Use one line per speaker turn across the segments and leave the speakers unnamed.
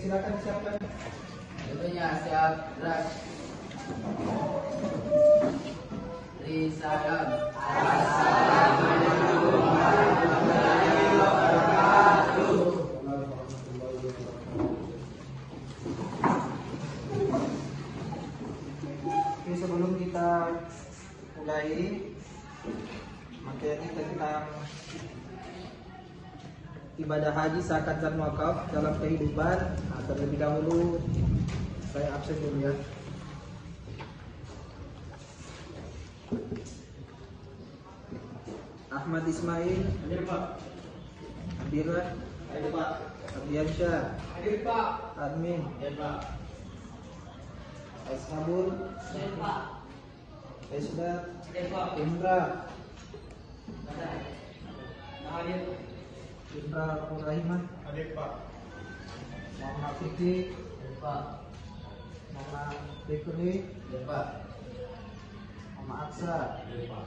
silakan siapkan.
Tentunya siap gerak. Salam. Assalamualaikum warahmatullahi wabarakatuh.
Oke, sebelum kita mulai materi tentang ibadah haji, zakat dan wakaf dalam kehidupan, terlebih dahulu saya absen dulu ya. Ahmad Ismail,
Hadir Pak.
Abdillah,
Hadir Pak.
Abdiansyah,
Hadir Pak.
Admin,
Hadir Pak.
Ashabul,
Hadir Pak.
Esda,
Hadir Pak.
Indra,
Hadir.
Indra Rahimah,
Hadir Pak.
Muhammad Fikri,
Hadir Pak.
Muhammad Fikri,
Hadir Pak.
Muhammad Aksa,
Hadir Pak.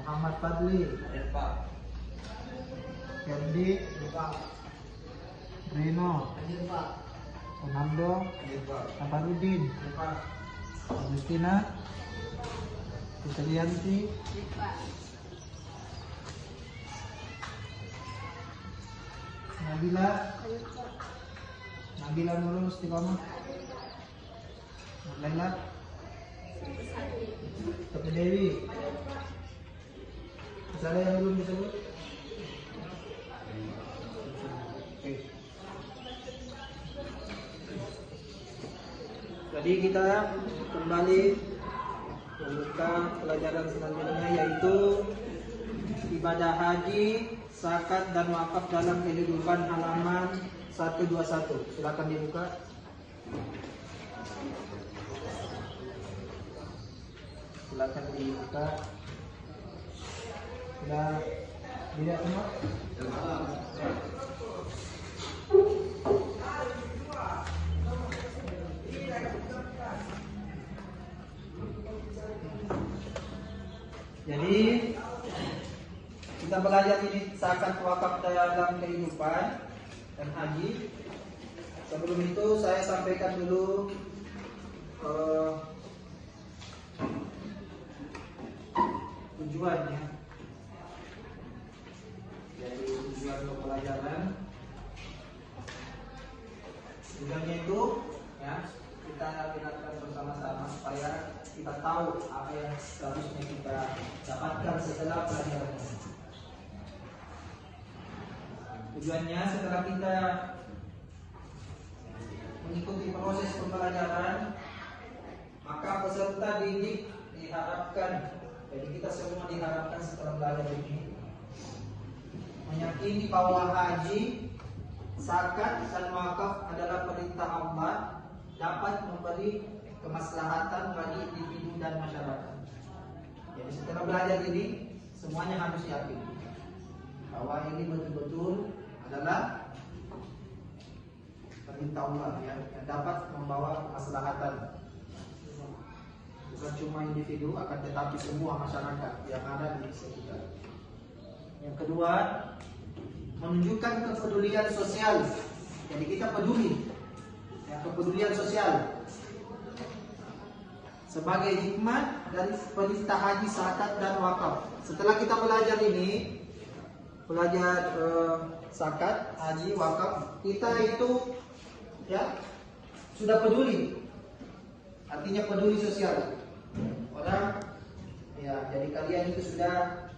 Muhammad Fadli,
Hadir Pak.
Kendi,
Hadir Pak.
Reno,
Hadir Pak.
Fernando,
Hadir Pak.
Kabarudin,
Hadir Pak.
Agustina, Fitrianti,
Hadir Pak.
Nabila, Nabila Nurul Istiqomah, Nurlela, Tapi Dewi, misalnya yang belum disebut. Oke. Jadi kita kembali membuka pelajaran selanjutnya, yaitu ibadah haji, zakat dan wakaf dalam kehidupan, halaman 121. Silakan dibuka. Silakan dibuka. Sudah tidak semua? Jadi kita belajar ini zakat, wakaf dalam kehidupan dan haji. Sebelum itu saya sampaikan dulu tujuannya. Jadi tujuan pembelajaran, tujuannya itu ya kita lihatkan bersama-sama supaya kita tahu apa yang seharusnya kita dapatkan setelah pelajaran ini. Tujuannya setelah kita mengikuti proses pembelajaran, maka peserta didik diharapkan, jadi kita semua diharapkan setelah belajar ini meyakini bahwa haji, zakat dan wakaf adalah perintah Allah, dapat memberi kemaslahatan bagi individu dan masyarakat. Jadi setelah belajar ini semuanya harus yakin bahwa ini betul-betul adalah perintah Allah yang dapat membawa kemaslahatan bukan cuma individu, akan tetapi semua masyarakat yang ada di sekitar. Yang kedua, menunjukkan kepedulian sosial. Jadi kita peduli, ya, kepedulian sosial sebagai hikmah dari perintah haji, zakat dan wakaf. Setelah kita belajar ini, belajar zakat, haji, wakaf, kita itu ya sudah peduli. Artinya peduli sosial. Orang ya, jadi kalian itu sudah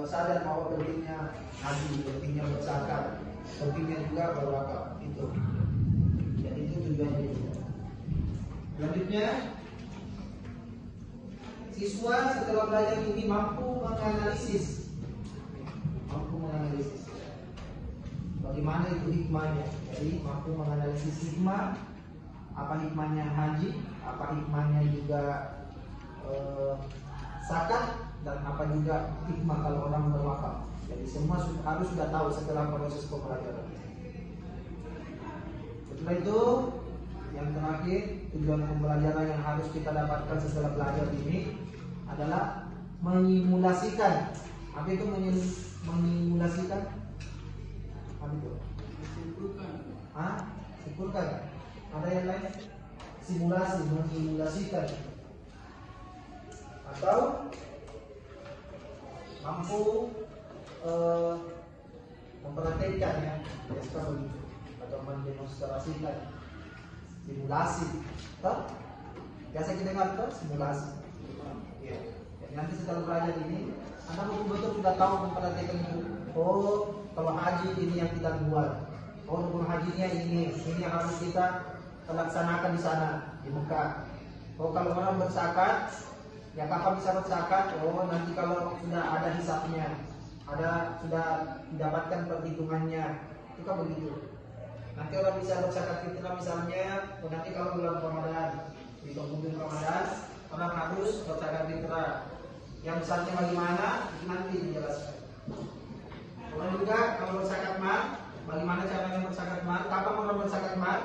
sadar bahwa pentingnya haji, pentingnya berzakat, pentingnya juga berwakaf. Itu. Jadi itu tujuannya. Selanjutnya, siswa setelah belajar ini mampu menganalisis bagaimana itu hikmahnya. Jadi mampu menganalisis hikmah, apa hikmahnya haji, apa hikmahnya juga zakat, dan apa juga hikmah kalau orang berwakaf. Jadi semua harus sudah tahu setelah proses pembelajaran. Setelah itu, yang terakhir, tujuan pembelajaran yang harus kita dapatkan setelah belajar ini adalah mengimulasikan. Apa itu mengimulasikan? Apa itu? Simpulkan. Ada yang lain? Simulasi, mensimulasikan. Atau mampu memperhatikan ya, begitu, atau mendemonstrasikan. Simulasi, toh? Biasa kita dengar tuh simulasi. Ya. Nanti setelah belajar ini, Anda betul-betul sudah tahu memperhatikan itu. Oh, kalau haji ini yang kita buat. Oh, rukun hajinya ini yang harus kita laksanakan di sana di Mekah. Oh, kalau orang berzakat, ya kapan bisa berzakat? Oh, nanti kalau sudah ada hisabnya, sudah didapatkan perhitungannya, itu kan begitu. Nanti orang bisa berzakat fitrah misalnya, oh, nanti kalau bulan Ramadan, di penghujung Ramadan, orang harus berzakat fitrah. Yang misalnya bagaimana, nanti dijelaskan. Orang juga kalau berzakat mal, bagaimana caranya berzakat mal, kapan orang berzakat mal,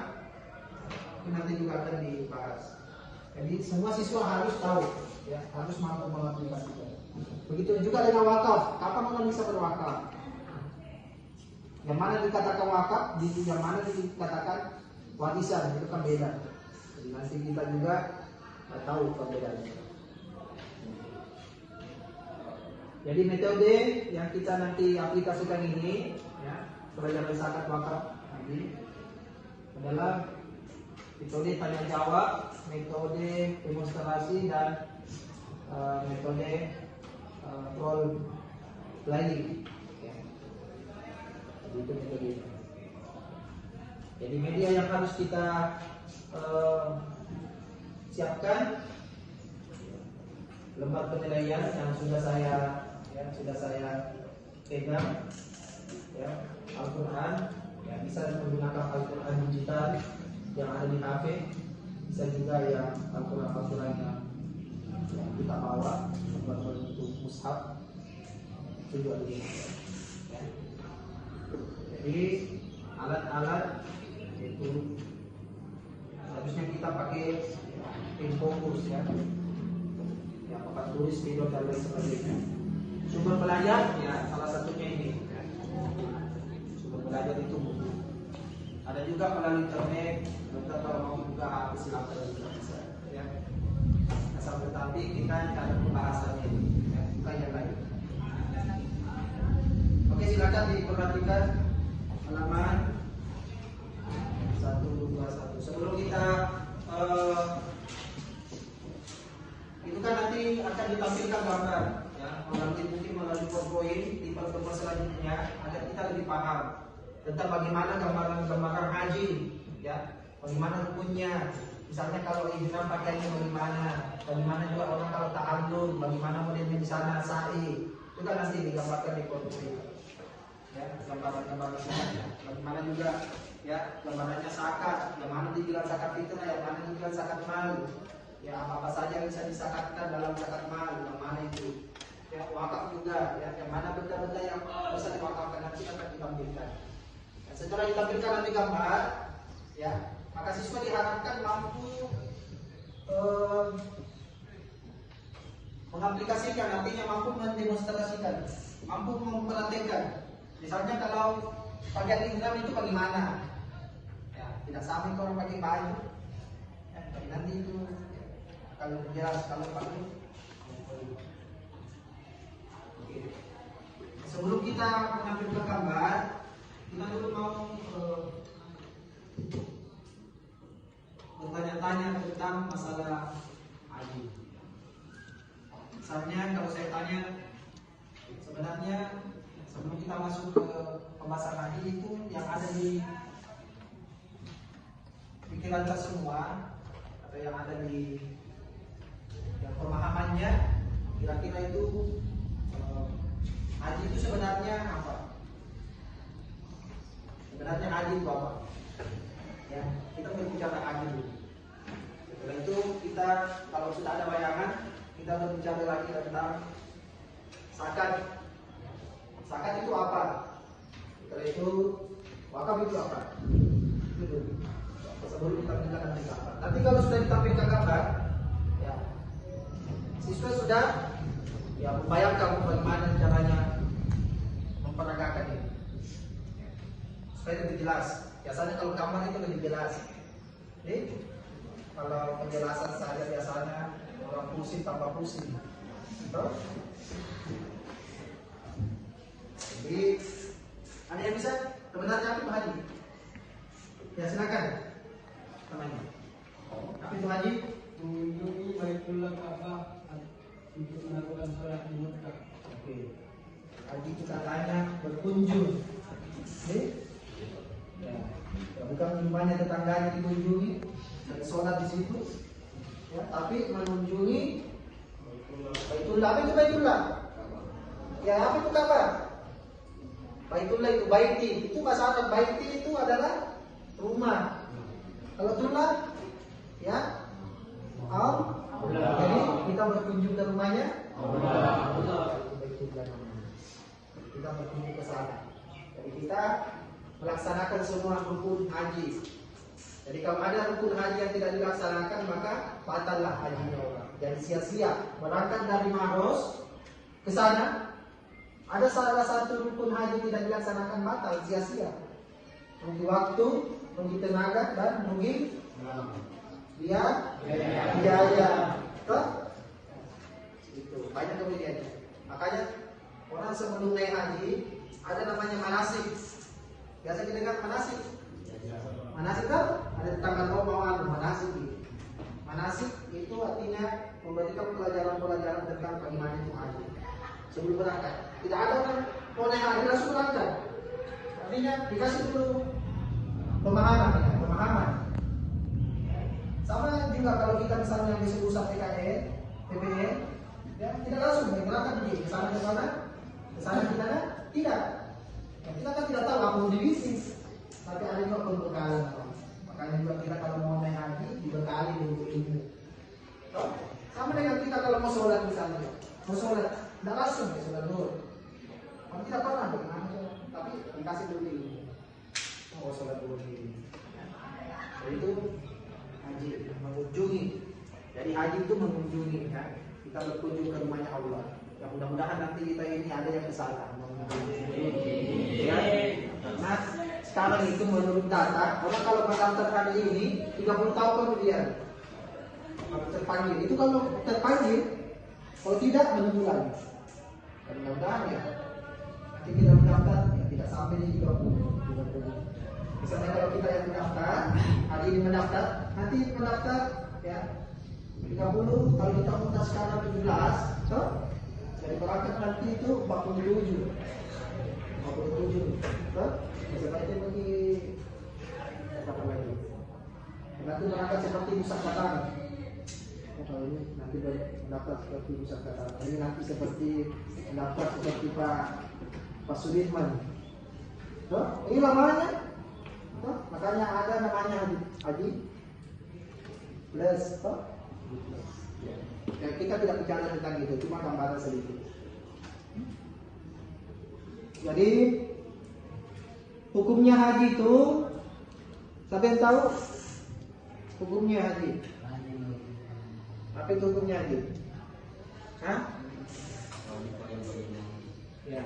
itu nanti juga akan dibahas. Jadi semua siswa harus tahu, ya, harus mampu mengaplikasikan. Begitu juga dengan wakaf, kapan orang bisa berwakaf? Yang mana dikatakan wakaf, yang mana dikatakan warisan, itu kan beda. Jadi nanti kita juga tahu perbedaannya. Jadi metode yang kita nanti aplikasikan ini, ya, belajar zakat wakaf ini adalah metode tanya jawab, metode demonstrasi, dan metode role playing. Ya. Jadi itu metode. Jadi media yang harus kita siapkan, lembar penilaian yang sudah saya pegang, ya, Al-Quran, ya, bisa menggunakan Al-Quran digital yang ada di HP, bisa juga yang Al-Quran yang kita bawa berbentuk mushaf, itu juga digunakan. Ya. Jadi alat-alat itu harusnya kita pakai tim fokus, ya, yang papan tulis, video, dan lain sebagainya. Sumber belajar, ya, salah satunya ini. Ya. Sumber belajar itu buku. Ada juga melalui internet. Dokter kalau mau buka HP silakan juga bisa. Ya. Asal tetapi kita ada pembahasannya ini, ya, bukan yang lain. Oke, silakan diperhatikan halaman 121. Sebelum kita itu kan nanti akan ditampilkan gambar, ya, melalui PowerPoint di pertemuan selanjutnya agar kita lebih paham tentang bagaimana gambaran haji, ya, bagaimana rukunnya. Misalnya kalau ihram pakaiannya bagaimana juga orang kalau ta'allum, bagaimana modelnya di sana, sa'i, itu kan nanti digambarkan di PowerPoint. Ya, gambaran-gambaran bagaimana juga, ya, gambarannya zakat, yang mana dibilang zakat fitrah, yang mana dibilang zakat mal, ya, apa saja yang bisa disakatkan dalam zakat mal, yang mana itu, ya, wakaf juga, ya, yang mana benda-benda yang bisa diwakafkan nanti akan ditampilkan. Dan setelah ditampilkan nanti gambar, ya, maka siswa diharapkan mampu mengaplikasikan, artinya mampu mendemonstrasikan, mampu mempraktekkan. Misalnya kalau pakaian ihram itu bagaimana? Ya, tidak sama itu orang pakai baju. Ya, tapi nanti itu kalau jelas kalau pakai. Oke. Sebelum kita menampilkan gambar, kita dulu mau bertanya-tanya tentang masalah haji. Misalnya kalau saya tanya, sebenarnya sebelum kita masuk ke pembahasan haji itu yang ada di pikiran kita semua atau yang ada di yang pemahamannya, kira-kira itu haji itu sebenarnya apa? Sebenarnya haji itu apa? Ya, kita berbicara haji dulu. Setelah itu kita kalau sudah ada bayangan, kita berbicara lagi tentang zakat. Zakat itu apa? Setelah itu wakaf itu apa? Itu dulu. Sebelum kita bincangkan tentang gambar. Nanti kalau sudah ditampilkan gambar, ya, siswa sudah, ya, membayangkan bagaimana caranya memperagakan ini. supaya lebih jelas. Biasanya kalau gambar itu lebih jelas. Jadi kalau penjelasan saya biasanya orang pusing tambah pusing. Betul? Jadi ada yang bisa sebenarnya apa itu Haji? Ya silakan. Namanya. Apa itu Haji?
Mengunjungi Baitullah Ka'bah untuk melakukan sholat di Mekah.
Oke. Haji itu katanya berkunjung. Oke? Ya. Ya, bukan rumahnya tetangganya dikunjungi dan sholat di situ. Ya, tapi mengunjungi Baitullah. Apa itu Baitullah? Ya, apa itu Ka'bah? Baitullah itu baiti. Itu bahasa Arab. Baiti itu adalah rumah. Kalau tullah ya jadi kita berkunjung ke rumahnya kita berkunjung ke sana. Jadi kita melaksanakan semua rukun haji. Jadi kalau ada rukun haji yang tidak dilaksanakan maka batallah hajinya orang. Jadi sia-sia berangkat dari Maros ke sana. Ada salah satu rukun haji tidak dilaksanakan batal sia-sia. Rugi waktu, rugi tenaga dan rugi biaya. Itu banyak kemudiannya. Makanya orang sebelum naik haji ada namanya manasik. Biasa kita dengar manasik. Manasik kan ada di tanggal Ramadan manasik. Manasik itu artinya memberikan pelajaran-pelajaran tentang bagaimana itu haji sebelum berangkat. Tidak ada orang mau naik haji langsung berangkat. Artinya dikasih dulu pemahaman. Sama juga kalau kita misalnya di urusan PPN, ya tidak langsung berangkat ke sana ke sana kita kan tidak. Ya, kita kan tidak tahu apa divisi, tapi ada juga pembekalan. Makanya juga kita kalau mau naik haji dibekali dulu ilmu. Sama dengan kita kalau mau sholat misalnya, tidak langsung ya sholat dulu. Kamu tidak pernah tapi dikasih dulu ilmu. Oh sholat dulu ini. Jadi itu haji mengunjungi. Jadi haji itu mengunjungi kan. Kita berkunjung ke rumahnya Allah. Ya mudah-mudahan nanti kita ini ada yang kesana. Ya. Nah sekarang itu menurut data orang kalau mendaftar hari ini 30 tahun kemudian kalau terpanggil itu kalau terpanggil kalau tidak menunggu lagi. Dan mudah-mudahan ya nanti kita mendaftar ya tidak sampai di 30. Misalnya kalau kita yang mendaftar, hari ini mendaftar, nanti mendaftar ya 30, kalau kita minta sekarang 17, so, jadi berangkat nanti itu 47, so, sebaiknya bagi apa lagi? Nanti berangkat seperti Nusa Katana. Kalau ini nanti mendaftar seperti Nusa Katana. Ini nanti seperti mendaftar seperti Pak Sudirman. So, ini lamanya. Makanya ada namanya haji plus ya, kita tidak bicara tentang itu, cuma gambaran sedikit. Jadi hukumnya haji itu siapa yang tahu hukumnya haji? Apa itu hukumnya haji? Hah? Ya,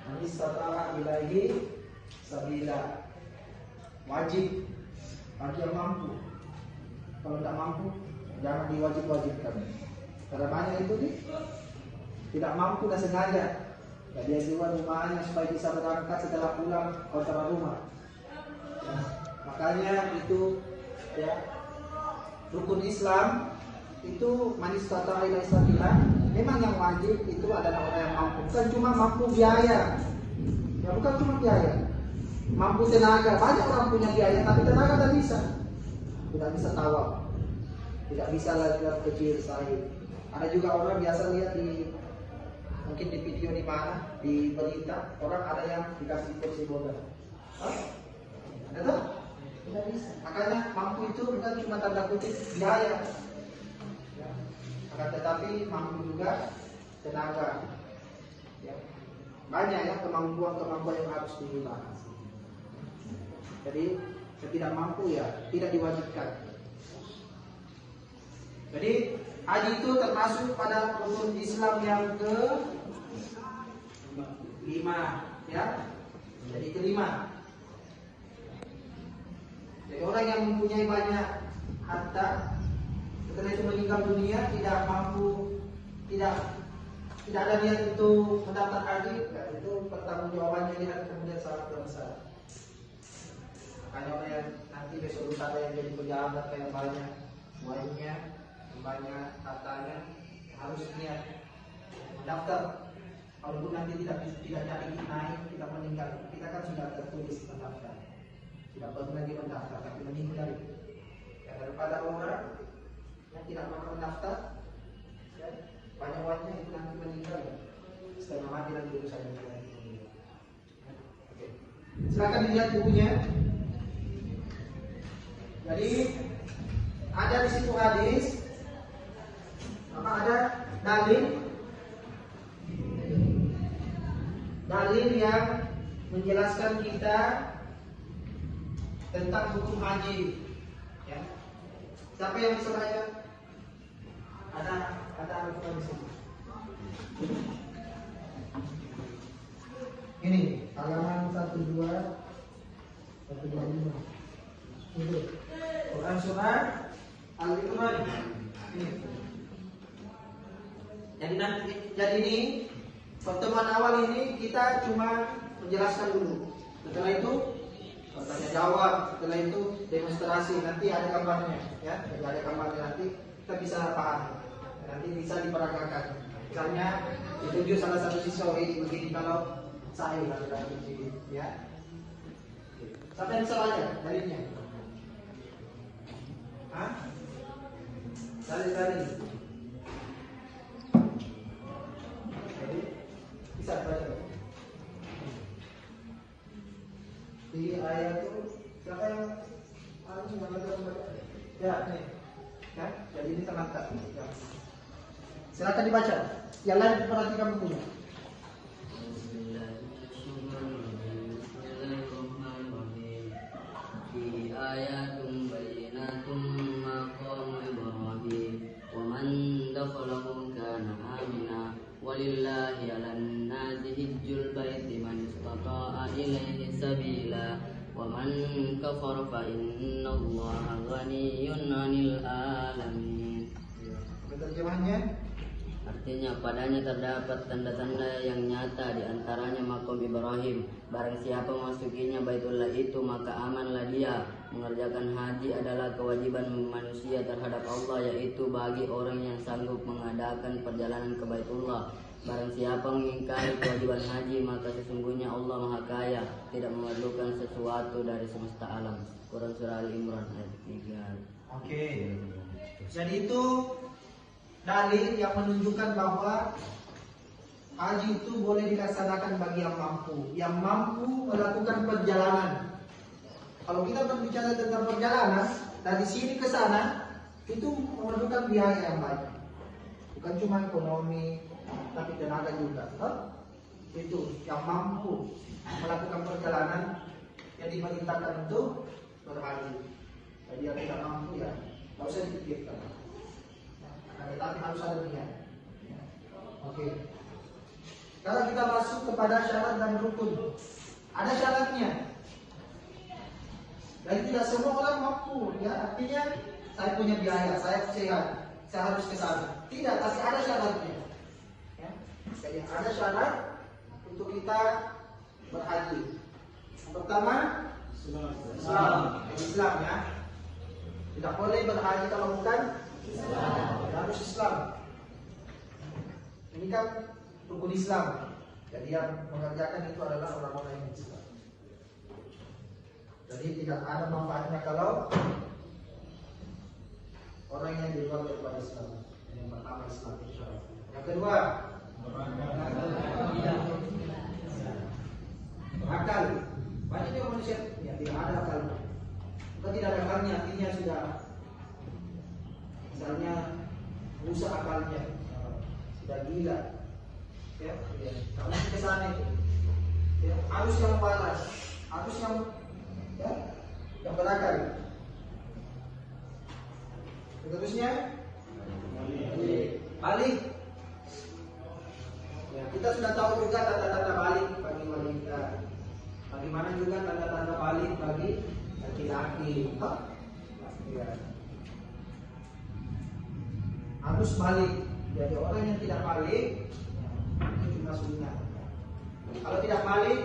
Nabi Sallallahu Alaihi Sabila wajib bagi yang mampu. Kalau tidak mampu jangan diwajib-wajibkan. Karena banyak itu nih tidak mampu dan sengaja. Ya, dia jual rumahnya supaya bisa berangkat setelah pulang kontra rumah. Ya, makanya itu ya rukun Islam itu manis kata ila sabila. Memang yang wajib itu adalah orang yang mampu. Bukan cuma mampu biaya. Ya bukan cuma biaya. Mampu tenaga, banyak orang punya biaya tapi tenaga tidak bisa tawaf, tidak bisa lihat kecil sahih. Ada juga orang biasa lihat di mungkin di video di mana di berita orang ada yang dikasih kursi roda. Ada tak? Tidak bisa. Makanya mampu itu bukan cuma tanda kutip biaya, ya. Akan tetapi mampu juga tenaga. Ya. Banyak ya kemampuan yang harus dibahas. Jadi tidak mampu ya tidak diwajibkan. Jadi haji itu termasuk pada rukun Islam yang ke 5 ya. Jadi kelima, jadi orang yang mempunyai banyak harta setelah itu meninggal dunia tidak mampu, tidak ada niat untuk mendaftar haji, ya, itu pertanggungjawabannya di hari kemudian sangat besar. Makanya orang yang nanti besok lusa ada yang jadi pejabat kayak banyak uangnya, banyak hartanya, harus niat mendaftar. Walaupun nanti tidak jadi naik, tidak meninggal, kita kan sudah tertulis mendaftar. Tidak perlu lagi mendaftar, tapi meninggal. Ya, daripada orang yang tidak mau mendaftar, ya, banyak uangnya itu nanti meninggal. Setelah mati nanti urusannya lagi. Oke. Silakan dilihat bukunya. Jadi ada di situ hadis, apa ada dalil yang menjelaskan kita tentang hukum haji. Ya. Siapa yang bisa baca? Ada Al-Quran di sini. Ini halaman 12, 125. Ini Quran surah Al-Imran. Ini. Jadi ini pertemuan awal ini kita cuma menjelaskan dulu. Setelah itu tanya jawab, setelah itu demonstrasi. Nanti ada gambarnya, ya. Ada gambarnya nanti kita bisa paham. Nanti bisa diperagakan. Misalnya ditunjuk salah satu siswa begini kalau saya lagi, ya. Sampai bisa aja dalilnya. Hah? Dalil. Bisa baca. Di ayat itu siapa yang ya nih, kan? Jadi ini terangkat. Ya. Silakan dibaca. Yang lain perhatikan bukunya.
Di ayatum bayyinatum maqam Ibrahim wa man dakhalahu kana amina walillahi 'alan nasi hajjul baiti man istata'a ilaihi sabila wa man kafara fa innallaha ghaniyyun 'anil alamin.
Terjemahannya
Artinya padanya terdapat tanda-tanda yang nyata, di antaranya makom Ibrahim. Barang siapa memasukinya Baitullah itu maka amanlah dia. Mengerjakan haji adalah kewajiban manusia terhadap Allah, yaitu bagi orang yang sanggup mengadakan perjalanan ke Baitullah. Barang siapa mengingkari kewajiban haji maka sesungguhnya Allah Maha Kaya, tidak memerlukan sesuatu dari semesta alam. Quran surah Al-Imran ayat 3.
Oke. Jadi itu dalil yang menunjukkan bahwa haji itu boleh dilaksanakan bagi yang mampu melakukan perjalanan. Kalau kita berbicara tentang perjalanan dari sini ke sana, itu memerlukan biaya yang banyak. Bukan cuma ekonomi, tapi tenaga juga. Itu yang mampu melakukan perjalanan yang diperintahkan untuk berhaji. Jadi yang tidak mampu ya nggak usah dipikirkan. Tetapi harus ada niat. Oke. Kalau kita masuk kepada syarat dan rukun, ada syaratnya. Dan tidak semua orang mampu, ya. Artinya saya punya biaya, saya sehat, saya harus ke sana. Tidak, tapi ada syaratnya. Ya. Jadi ada syarat untuk kita berhaji. Yang pertama, Islam, ya. Tidak boleh berhaji kalau bukan harus Islam. Ini kan rukun Islam. Jadi yang mengerjakan itu adalah orang-orang yang Islam. Jadi tidak ada manfaatnya kalau orang yang di luar daripada Islam. Yang pertama Islam itu syaratnya. Yang kedua, akal. Banyak juga manusia yang tidak ada akal. Bukan tidak ada akalnya, artinya sudah misalnya rusak akalnya, sudah gila, ya, kamu ke sana itu, ya, harus yang waras, harus yang berakal. Terusnya balik. Ya, kita sudah tahu juga tanda-tanda balik bagi wanita, bagi lagi laki-laki. Ya. Harus balik. Jadi orang yang tidak balik itu cuma sunnah. Kalau tidak balik,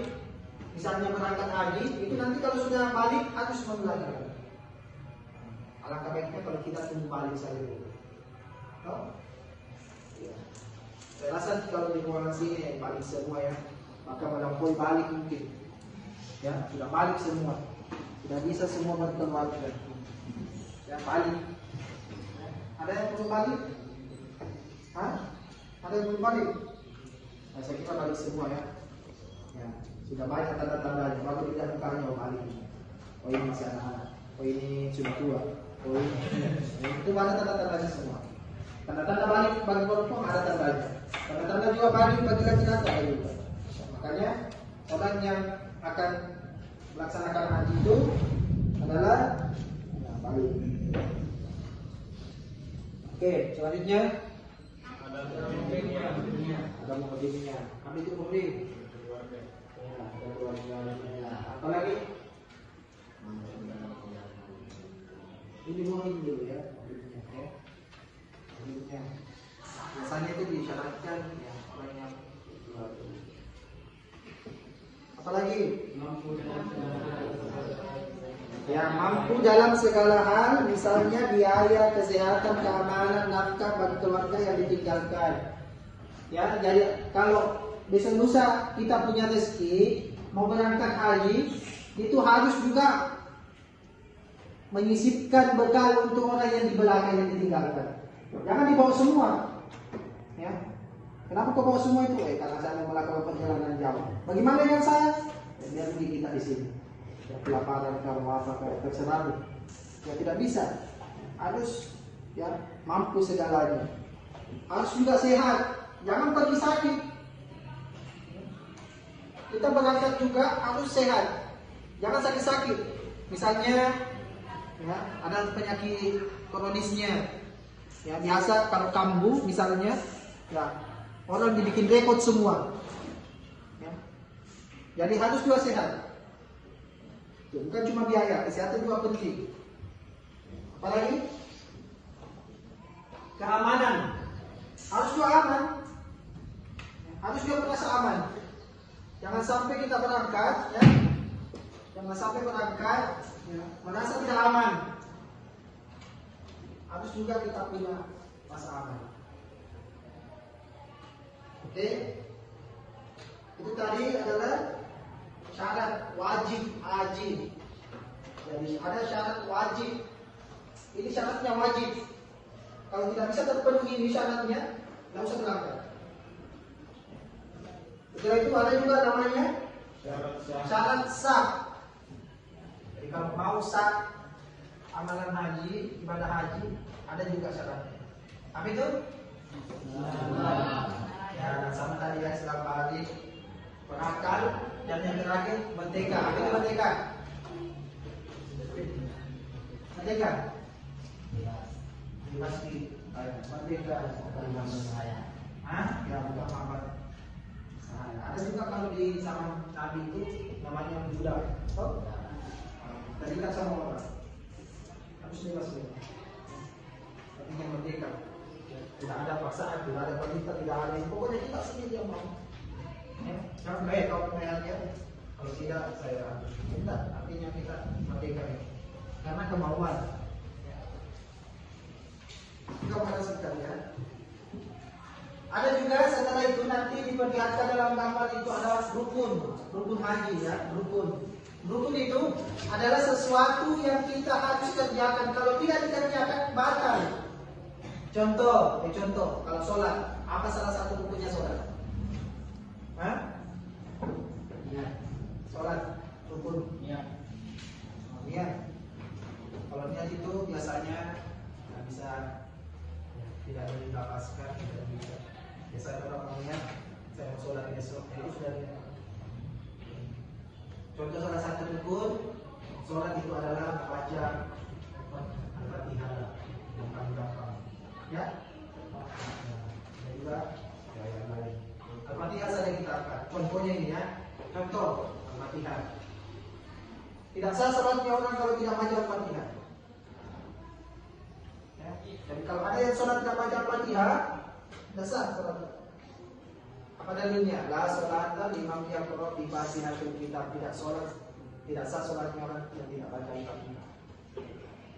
misalnya berangkat haji, itu nanti kalau sudah balik harus mengulangi lagi. Alangkah baiknya kalau kita tunggu balik saja dulu. Ya. Saya rasa kalau di ruangan sini balik semua ya, maka melampaui balik mungkin. Ya, sudah balik semua. Sudah bisa semua berkeluarga. Ya, balik. Ada yang perlu balik? Hah? Ada yang perlu balik? Nah, saya kira balik semua ya. Ya, sudah banyak tanda-tandanya. Baru tidak mukanya balik. Oh ini masih anak-anak. Oh ini sudah tua. Oh ini. Itu ada tanda-tandanya semua. Tanda-tanda balik bagi perempuan ada tandanya. Tanda-tanda juga balik bagi laki-laki ada juga. Makanya orang yang akan melaksanakan haji itu adalah balik. Oke, selanjutnya ada muhrimnya. Kami itu muhrim. Ada keluarga. Apa lagi? Ini muhrim dulu ya. Muhrimnya. Biasanya itu disyaratkan ya orang yang apalagi mampu dalam segala hal, misalnya biaya kesehatan, keamanan, nafkah bagi keluarga yang ditinggalkan. Ya, jadi kalau besok lusa kita punya rezeki mau berangkat haji, itu harus juga menyisipkan bekal untuk orang yang di belakang yang ditinggalkan. Jangan dibawa semua. Ya. Kenapa kau bawa semua itu? Karena saya mau melakukan perjalanan jauh. Bagaimana dengan saya? Ya, biar kita di sini. Ya, kelaparan kalau apa terserah. Ya tidak bisa. Harus ya mampu segalanya. Harus juga sehat. Jangan pergi sakit. Kita berangkat juga harus sehat. Jangan sakit-sakit. Misalnya ya, ada penyakit kronisnya. Ya biasa kalau kambuh misalnya ya orang dibikin rekod semua. Ya. Jadi harus juga sehat. Bukan cuma biaya, kesehatan juga penting. Apalagi keamanan. Harus juga aman. Harus juga merasa aman. Jangan sampai kita berangkat, ya. Jangan sampai berangkat, ya, merasa tidak aman. Harus juga kita punya rasa aman. Oke, itu tadi adalah syarat wajib haji. Jadi ada syarat wajib. Ini syaratnya wajib. Kalau tidak bisa terpenuhi ini syaratnya, nggak usah berangkat. Setelah itu ada juga namanya syarat sah. Jadi kalau mau sah amalan haji, ibadah haji, ada juga syaratnya. Apa itu? Ya, sama tadi ya, Islam balik, berakal, dan yang terakhir merdeka. Apa itu merdeka? Merdeka? Pasti merdeka. Hah? Ya, bukan apa. Ada juga kalau di zaman Nabi itu namanya budak. Oh? Terikat sama orang. Harus bebas semua. Artinya merdeka. Tidak ada paksaan, tidak ada perintah, tidak ada yang pokoknya kita sendiri yang mau. Ya, jangan baik kalau pengennya. Kalau tidak saya minta. Artinya kita merdeka ini. Karena kemauan. Kita merasakan ya. Ada juga setelah itu nanti diperlihatkan dalam gambar itu adalah rukun haji ya, rukun. Rukun itu adalah sesuatu yang kita harus kerjakan. Kalau tidak dikerjakan batal. Contoh, kalau sholat, apa salah satu rukunnya sholat? Hah? Ya, sholat rukun. Ya. Niat. Kalau niat itu biasanya nggak bisa, tidak dilapaskan, tidak bisa. Biasanya orang mau niat, saya mau sholat besok, itu sudah niat. Contoh salah satu rukun sholat itu adalah membaca Al-Fatihah yang gampang. Ya, dan juga yang lain. Al-Fatihah saja kita angkat. Contohnya ini ya, contoh Al-Fatihah. Tidak sah sholatnya orang kalau tidak baca Al-Fatihah. Ya. Jadi kalau ada yang sholat tidak baca Al-Fatihah, tidak sah sholatnya. Apa dalilnya? La sholata liman yaqra bi fatihatil kitab. Tidak sah sholatnya orang yang tidak baca Al-Fatihah.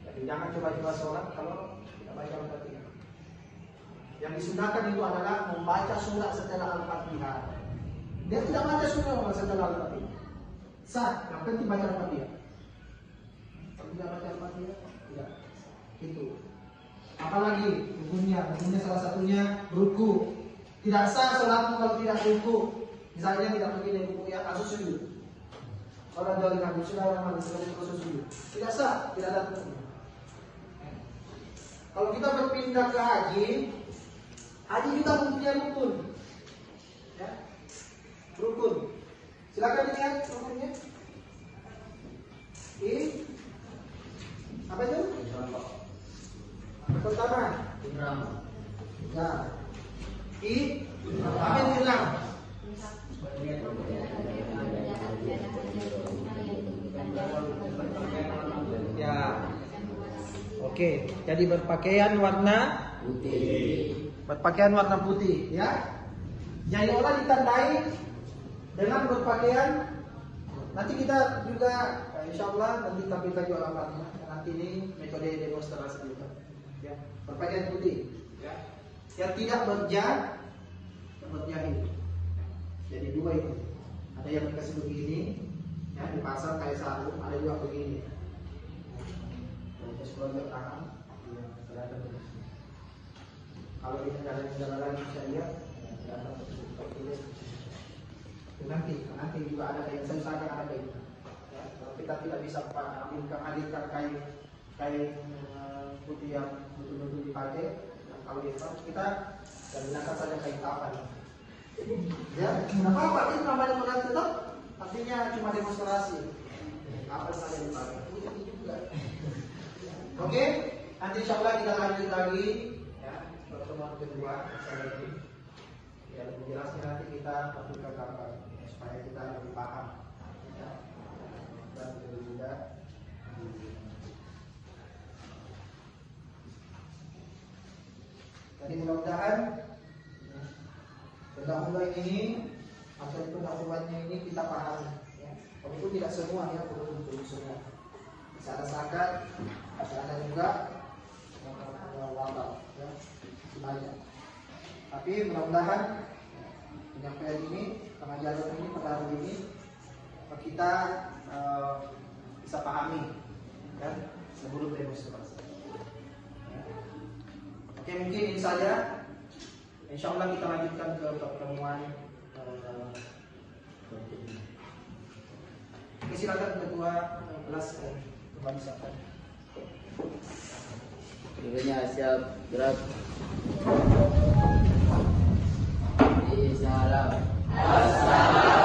Jadi jangan coba-coba sholat kalau tidak baca Al-Fatihah. Yang disunahkan itu adalah membaca surah setelah Al-Fatihah. Dia tidak baca surah setelah Al-Fatihah. Sah, yang penting baca Al-Fatihah. Kalau tidak baca Al-Fatihah, tidak. Itu. Apalagi hukumnya salah satunya ruku. Tidak sah sholatmu kalau tidak ruku. Misalnya tidak begini ruku ya kasus sujud. Orang dari kami sudah orang sebagai kasus sujud. Tidak sah, tidak ada ruku. Kalau kita berpindah ke haji juga mempunyai rukun. Ya. Rukun. Silakan dilihat rukunnya. Apa itu? Pertama,
Ihram.
nah, apa itu ihram? Ya, oke. Jadi berpakaian warna
Putih.
berpakaian warna putih, ya. Jadi orang ditandai dengan berpakaian. Nanti kita juga, insya Allah nanti tampilkan juga gambarnya. Nanti ini metode demonstrasi juga. Ya, berpakaian putih, ya. Yang tidak berjahit. Jadi dua itu. Ada yang dikasih begini, ya, dipasang kayak sarung. Ada juga begini. Sebelah tangan, ya, kelihatan begini. Kalau kita jalan-jalan lagi bisa lihat, nanti juga ada kain, saya usahakan ada kain. Ya, kalau kita tidak bisa alihkan kain putih yang betul-betul dipakai, kalau kita gunakan saja kain kapan. Ya, kenapa apa? Ini namanya modal tetap, artinya cuma demonstrasi. Kapan saja dipakai. Oke, nanti insya Allah kita lanjut lagi. Pertemuan kedua lagi. Ya, lebih jelasnya nanti kita tampilkan gambar supaya kita lebih paham. Ya. Dan juga jadi mudah-mudahan pendahuluan ini atau pendahuluannya ini kita pahami. Ya. Walaupun tidak semua ya, belum semua. Bisa ada zakat, bisa ada juga wakaf. Ya. Banyak. Tapi mudah-mudahan penyampaian ini, pengajaran ini, pada hari ini kita bisa pahami, kan, sebelum demonstrasi. Oke, mungkin ini saja. Insya Allah kita lanjutkan ke pertemuan. Oke, silakan ketua kelas kebangsaan.
Dirinya siap gerak. Salam. Assalamualaikum.